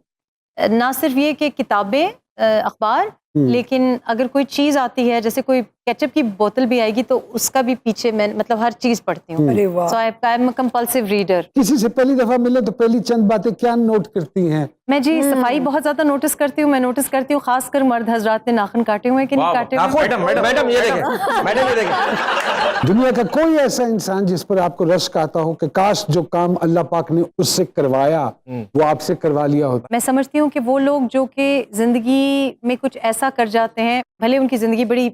S5: ना सिर्फ ये कि किताबें, अखबार, लेकिन अगर कोई चीज़ आती है, जैसे कोई केचप की बोतल भी आएगी तो उसका भी पीछे मैं मतलब हर चीज़ पढ़ती हूँ।
S4: अरे वाह।
S5: So I am a compulsive reader.
S1: किसी से पहली दफा मिले तो पहली चंद बातें क्या नोट करती हैं?
S5: मैं जी सफाई बहुत ज्यादा नोटिस करती हूँ। मैं नोटिस करती हूँ खासकर मर्द हजरात ने नाखून काटे हुए हैं कि नहीं काटे हुए।
S2: मैडम ये देखें, मैडम ये देखें।
S1: दुनिया का कोई ऐसा इंसान जिस पर आपको रश्क आता हो कि काश जो काम अल्लाह पाक ने उससे करवाया वो आपसे करवा लिया होता?
S5: मैं समझती हूँ कि वो लोग जो कि जिंदगी में कुछ ऐसा कर जाते हैं, भले उनकी जिंदगी बड़ी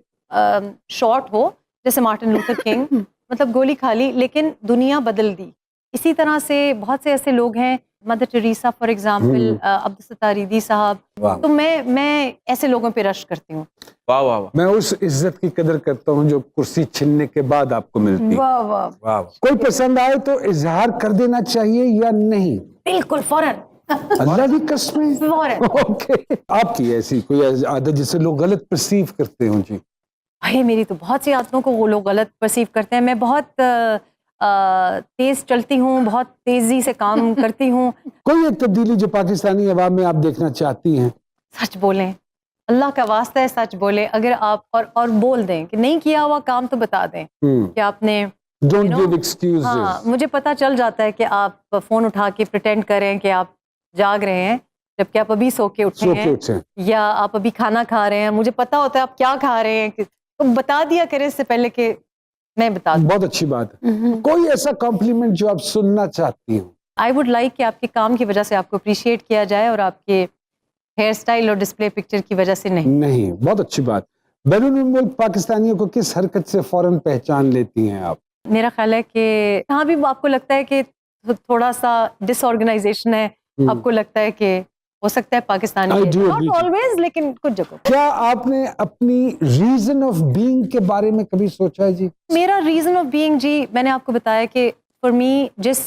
S5: शॉर्ट हो, जैसे मार्टिन लूथर किंग, मतलब गोली खा ली लेकिन दुनिया बदल दी। इसी तरह से बहुत से ऐसे लोग हैं, mother Teresa for example, Abdul Sattar ईदी साहब। तो मैं ऐसे लोगों पे रश करती हूँ।
S3: वाह वाह वाह।
S1: मैं उस इज्जत की कदर करता हूँ जो कुर्सी छीनने के बाद आपको मिलती है।
S4: वाह वाह।
S2: वाह
S1: कोई पसंद आए तो इजहार कर देना चाहिए या नहीं?
S5: बिल्कुल फौरन
S1: अल्लाह की कसम।
S5: फौरन।
S1: ओके, आपकी ऐसी कोई आदत जिसे लोग गलत परसीव करते हो? जी
S5: भाई, मेरी तो बहुत सी आदतों को वो लोग गलत परसीव करते हैं। मैं बहुत तेज चलती हूँ, बहुत तेजी से काम करती हूँ।
S1: कोई एक तब्दीली जो पाकिस्तानी अवाम में आप देखना चाहती हैं?
S5: सच बोलें, अल्लाह का वास्ता है सच बोले। अगर आप और बोल दें कि नहीं किया हुआ काम तो बता दें कि आपने
S1: डोंट
S5: know,
S1: गिव एक्सक्यूजेस।
S5: हाँ, मुझे पता चल जाता है कि आप फ़ोन उठा के प्रिटेंड करें कि आप जाग रहे हैं जबकि आप अभी सो के उठे हैं, या आप अभी खाना खा रहे हैं, मुझे पता होता है आप क्या खा रहे हैं, तो बता दिया करें इससे पहले कि मैं बता दूं।
S1: बहुत अच्छी बात है। कोई ऐसा कॉम्प्लीमेंट जो आप सुनना चाहती हो?
S5: आई वुड लाइक कि आपके काम की वजह से आपको अप्रिशिएट किया जाए और आपके हेयर स्टाइल और डिस्प्ले पिक्चर की वजह से नहीं।
S1: नहीं, बहुत अच्छी बात। बैरून मुल्क पाकिस्तानियों को किस हरकत से फौरन पहचान लेती हैं आप?
S5: मेरा ख्याल है कि यहाँ भी आपको लगता है कि थोड़ा सा डिसऑर्गेनाइजेशन है, आपको लगता है कि हो सकता है पाकिस्तानी, नॉट ऑलवेज लेकिन कुछ जगह।
S1: क्या आपने अपनी रीजन ऑफ बीइंग के बारे में कभी सोचा है जी?
S5: मेरा रीजन ऑफ बीइंग जी, मैंने आपको बताया कि फॉर मी जिस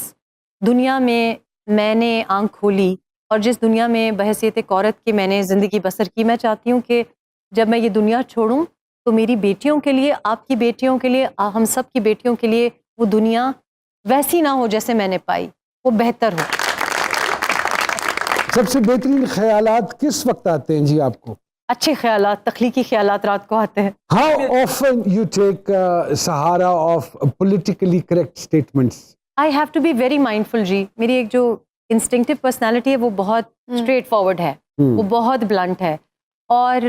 S5: दुनिया में मैंने आंख खोली और जिस दुनिया में बहैसियत एक औरत की मैंने ज़िंदगी बसर की, मैं चाहती हूँ कि जब मैं ये दुनिया छोड़ूं तो मेरी बेटियों के लिए, आपकी बेटियों के लिए, हम सब की बेटियों के लिए वो दुनिया वैसी ना हो जैसे मैंने पाई, वो बेहतर हो।
S1: सबसे बेहतरीन ख्यालात किस वक्त आते हैं जी आपको?
S5: अच्छे ख्यालात, तख्लीकी ख्यालात रात को आते हैं।
S1: How often you take सहारा of politically correct statements?
S5: I have to be very mindful जी। मेरी एक जो इंस्टिंक्टिव पर्सनालिटी है वो बहुत स्ट्रेट फॉरवर्ड है, वो बहुत ब्लंट है, और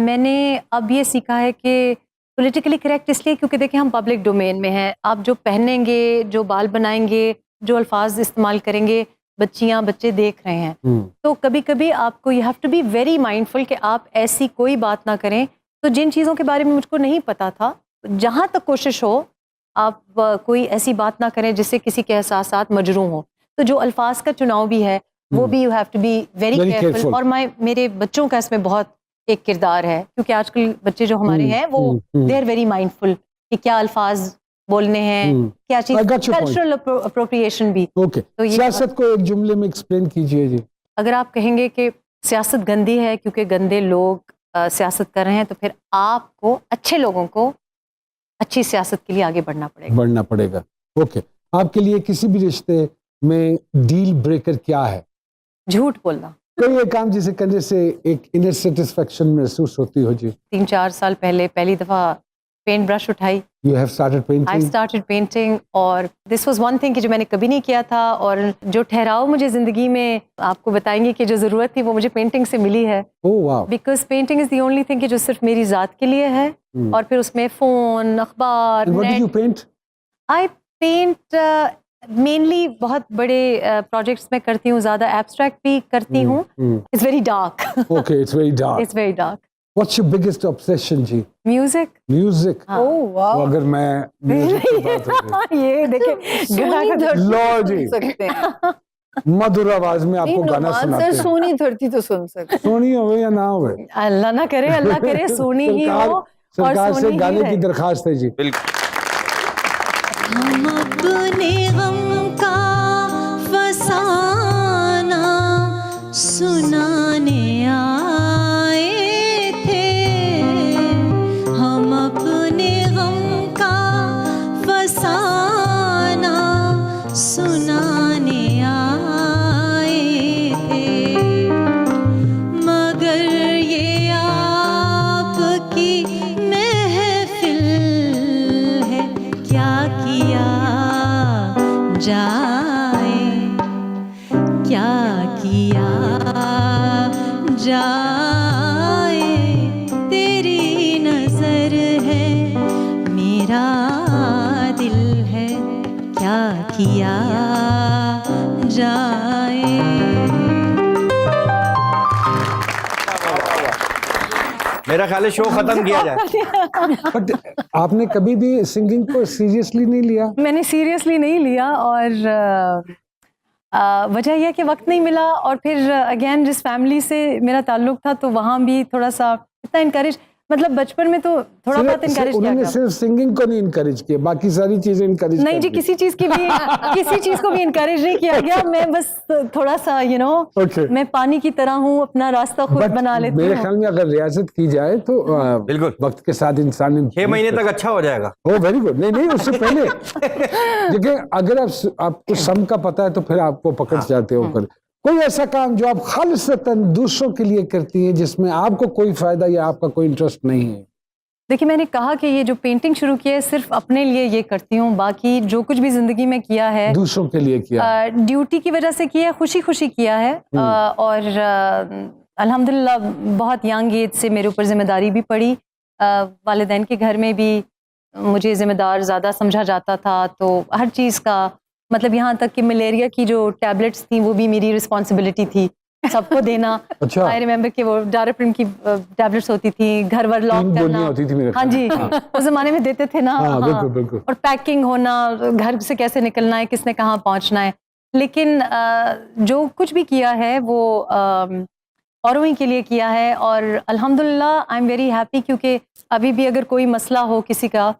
S5: मैंने अब ये सीखा है कि पॉलिटिकली करेक्ट इसलिए क्योंकि देखिए हम पब्लिक डोमेन में हैं। आप जो पहनेंगे, जो बाल बनाएंगे, जो अल्फाज इस्तेमाल करेंगे, बच्चियां बच्चे देख रहे हैं, तो कभी कभी आपको you have to be very mindful कि आप ऐसी कोई बात ना करें। तो जिन चीज़ों के बारे में मुझको नहीं पता था, जहाँ तक कोशिश हो आप कोई ऐसी बात ना करें जिससे किसी के एहसासात मजरूह हो। तो जो अल्फाज का चुनाव भी है वो भी you have to be very careful. और मेरे बच्चों का इसमें बहुत एक किरदार है, क्योंकि आजकल बच्चे जो हमारे हैं वो दे आर वेरी माइंडफुल कि क्या अल्फाज बोलने हैं, क्या चीज़, कल्चरल अप्रोप्रिएशन भी।
S1: ओके, सियासत को एक जुमले में एक्सप्लेन कीजिए जी।
S5: अगर आप कहेंगे कि सियासत गंदी है क्योंकि गंदे लोग सियासत कर रहे हैं, तो फिर आपको, अच्छे लोगों को अच्छी सियासत के लिए आगे बढ़ना पड़ेगा।
S1: ओके, आपके लिए किसी भी रिश्ते में डील ब्रेकर क्या है?
S5: झूठ बोलना।
S1: कोई एक काम जिसे करने से एक इनर सेटिस्फेक्शन महसूस होती हो जी?
S5: 3-4 साल पहले पहली दफा पेंट ब्रश उठाई।
S1: You have started painting?
S5: I started painting, और this was one thing कि जो मैंने कभी नहीं किया था, और जो ठहराव मुझे जिंदगी में आपको बताएंगे कि जो जरूरत थी वो मुझे पेंटिंग से मिली है।
S1: Oh wow!
S5: Because painting is the only thing कि जो सिर्फ मेरी जात के लिए है, और फिर उसमें फोन, अखबार,
S1: And what do you paint?
S5: I paint mainly बहुत बड़े प्रोजेक्ट्स में करती हूँ, ज्यादा एब्स्ट्रैक्ट भी करती हूँ। It's very dark.
S1: Okay, it's very dark.
S5: It's very dark.
S1: What's your biggest obsession ji?
S5: Music.
S1: Music.
S4: ओह वाह,
S1: तो अगर मैं म्यूजिक की बात करूं,
S5: ये देखिए
S4: सोनी धरती
S1: लो
S4: तो
S1: जी।
S4: सुन सकते हैं।
S1: मधुर आवाज में आपको गाना
S4: नुमान
S1: सुनाते
S4: सर
S1: हैं।
S4: सोनी धरती तो सुन सकते हैं।
S1: सोनी होवे या ना होवे,
S5: अल्लाह ना करे, अल्लाह करे सोनी ही हो और
S1: सरकार से
S5: सोनी ही
S1: गाने की
S5: रहे।
S1: दरखास्त है जी।
S7: हम अपने गम का फसाना सुनाने आए थे, हम अपने गम का फसाना सुनाने आए थे, मगर ये आपकी महफिल है, क्या किया जाए, क्या किया जाए, तेरी नजर है, मेरा दिल है, क्या किया जाए।
S2: मेरा ख्याल है शो खत्म किया जाए।
S1: बट आपने कभी भी सिंगिंग को सीरियसली नहीं लिया?
S5: मैंने सीरियसली नहीं लिया, और वजह यह कि वक्त नहीं मिला, और फिर अगेन जिस फैमिली से मेरा ताल्लुक था तो वहाँ भी थोड़ा सा इतना इनकरेज, मतलब बचपन में तो थोड़ा बहुत इनकरेज किया
S1: उन्होंने
S5: गया।
S1: सिर्फ सिंगिंग को नहीं इनकरेज किया, बाकी सारी चीजें इनकरेज
S5: नहीं जी, किसी चीज की भी किसी चीज को भी इनकरेज नहीं किया गया। मैं बस थोड़ा सा
S1: Okay.
S5: मैं पानी की तरह हूँ, अपना रास्ता खुद बना लेती
S1: मेरे
S5: हूँ।
S1: ख्याल में अगर रियाजत की जाए तो
S2: बिल्कुल
S1: वक्त के साथ इंसान
S2: 6 महीने तक अच्छा हो जाएगा।
S1: ओ वेरी गुड। नहीं उससे पहले देखिए, अगर आपको सम का पता है तो फिर आपको पकड़ जाते हो। कोई ऐसा काम जो आप खालिसतन दूसरों के लिए करती हैं जिसमें आपको कोई फायदा या आपका कोई इंटरेस्ट नहीं है?
S5: देखिए, मैंने कहा कि ये जो पेंटिंग शुरू की है सिर्फ अपने लिए ये करती हूँ, बाकी जो कुछ भी जिंदगी में किया है
S1: दूसरों के लिए किया?
S5: ड्यूटी की वजह से किया है, खुशी खुशी किया है। और अल्हम्दुलिल्लाह बहुत यंग एज से मेरे ऊपर जिम्मेदारी भी पड़ी। वालिदैन के घर में भी मुझे जिम्मेदार ज़्यादा समझा जाता था, तो हर चीज़ का मतलब यहाँ तक कि मलेरिया की जो टैबलेट्स थी वो भी मेरी रिस्पॉन्सिबिलिटी थी सबको देना।
S1: अच्छा।
S5: आई रिमेम्बर कि वो डायरेप्रिन की टैबलेट्स होती थी, घर वर लॉक
S1: 3
S5: करना
S1: गोलियां होती थी मेरे
S5: हाँ
S1: ख्याल
S5: जी, उस जमाने में देते थे ना।
S1: हाँ, बिल्कुल, बिल्कुल।
S5: और पैकिंग होना, घर से कैसे निकलना है, किसने कहाँ पहुँचना है। लेकिन जो कुछ भी किया है वो औरों ही के लिए किया है, और अल्हम्दुलिल्लाह आई एम वेरी हैप्पी, क्योंकि अभी भी अगर कोई मसला हो किसी का,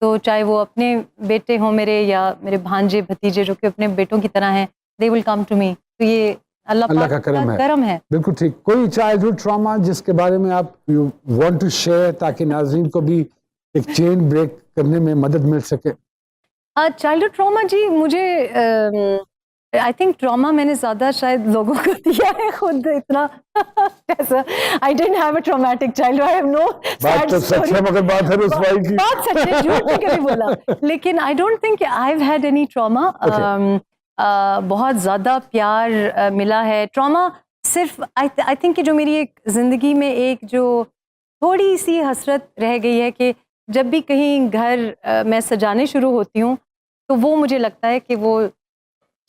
S5: तो चाहे वो अपने बेटे हों मेरे या मेरे भांजे भतीजे जो कि अपने बेटों की तरह हैं, they will come to me. तो ये अल्लाह
S1: अल्लाह
S5: पाक
S1: का करम है।
S5: है।
S1: बिल्कुल ठीक। कोई चाइल्डहुड ट्रॉमा जिसके बारे में आप वांट टू शेयर, ताकि नाज़रीन को भी एक चेन ब्रेक करने में मदद मिल सके?
S5: चाइल्डहुड ट्रॉमा जी, मुझे आई थिंक ट्रॉमा मैंने ज़्यादा शायद लोगों को दिया है, खुद इतना ऐसा I didn't have a traumatic childhood, I have no
S1: बात तो सच है, मगर बात है रुसवाई की।
S5: बात सच है, झूठ नहीं कभी बोला। लेकिन I don't think I have had any trauma. बहुत ज़्यादा प्यार मिला है। ट्रॉमा सिर्फ आई थिंक कि जो मेरी एक ज़िंदगी में एक जो थोड़ी सी हसरत रह गई है कि जब भी कहीं घर मैं सजाने शुरू होती हूँ तो वो मुझे लगता है कि वो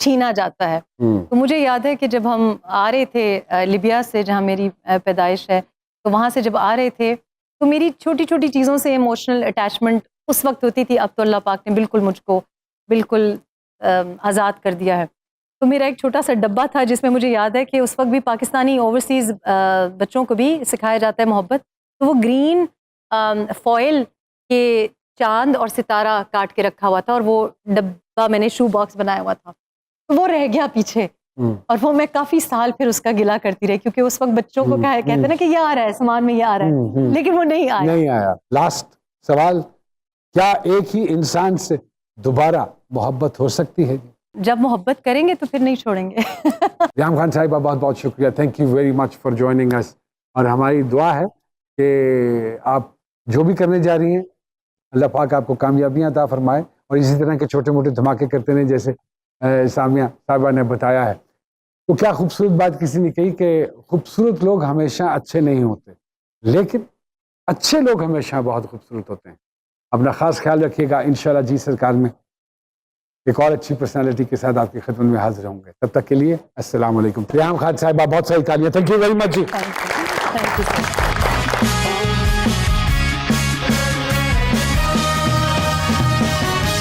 S5: छीना जाता है। तो मुझे याद है कि जब हम आ रहे थे लिबिया से, जहाँ मेरी पैदाइश है, तो वहाँ से जब आ रहे थे तो मेरी छोटी छोटी चीज़ों से इमोशनल अटैचमेंट उस वक्त होती थी। अब तो अल्लाह पाक ने बिल्कुल मुझको बिल्कुल आज़ाद कर दिया है। तो मेरा एक छोटा सा डब्बा था जिसमें मुझे याद है कि उस वक्त भी पाकिस्तानी ओवरसीज़ बच्चों को भी सिखाया जाता है मोहब्बत। तो वो ग्रीन फॉयल के चांद और सितारा काट के रखा हुआ था, और वो डब्बा मैंने शू बॉक्स बनाया हुआ था, तो वो रह गया पीछे। और वो मैं काफी साल फिर उसका गिला करती रही, क्योंकि उस वक्त बच्चों को कहते हैं ना कि ये आ रहा है सामान में, ये आ रहा है, लेकिन वो नहीं आया।
S1: नहीं आया। लास्ट सवाल, क्या एक ही इंसान से दोबारा मोहब्बत हो सकती है?
S5: जब मोहब्बत करेंगे तो फिर नहीं छोड़ेंगे।
S1: रियाम खान साहिबा, बहुत बहुत शुक्रिया, thank you very much for joining us. और हमारी दुआ है कि आप जो भी करने जा रही हैं, अल्लाह पाक आपको कामयाबियां अता फरमाए, और इसी तरह के छोटे मोटे धमाके करते रहें जैसे सामिया साहिबा ने बताया है। तो क्या खूबसूरत बात किसी ने कही कि खूबसूरत लोग हमेशा अच्छे नहीं होते, लेकिन अच्छे लोग हमेशा बहुत खूबसूरत होते हैं। अपना खास ख्याल रखिएगा। इंशाल्लाह जी सरकार में एक और अच्छी पर्सनालिटी के साथ आपकी खिदमत में हाजिर होंगे। तब तक के लिए अस्सलाम वालेकुम। रियाम खान साहिबा, बहुत सही कहानियां, थैंक यू वेरी मच जी।
S5: Thank you sir.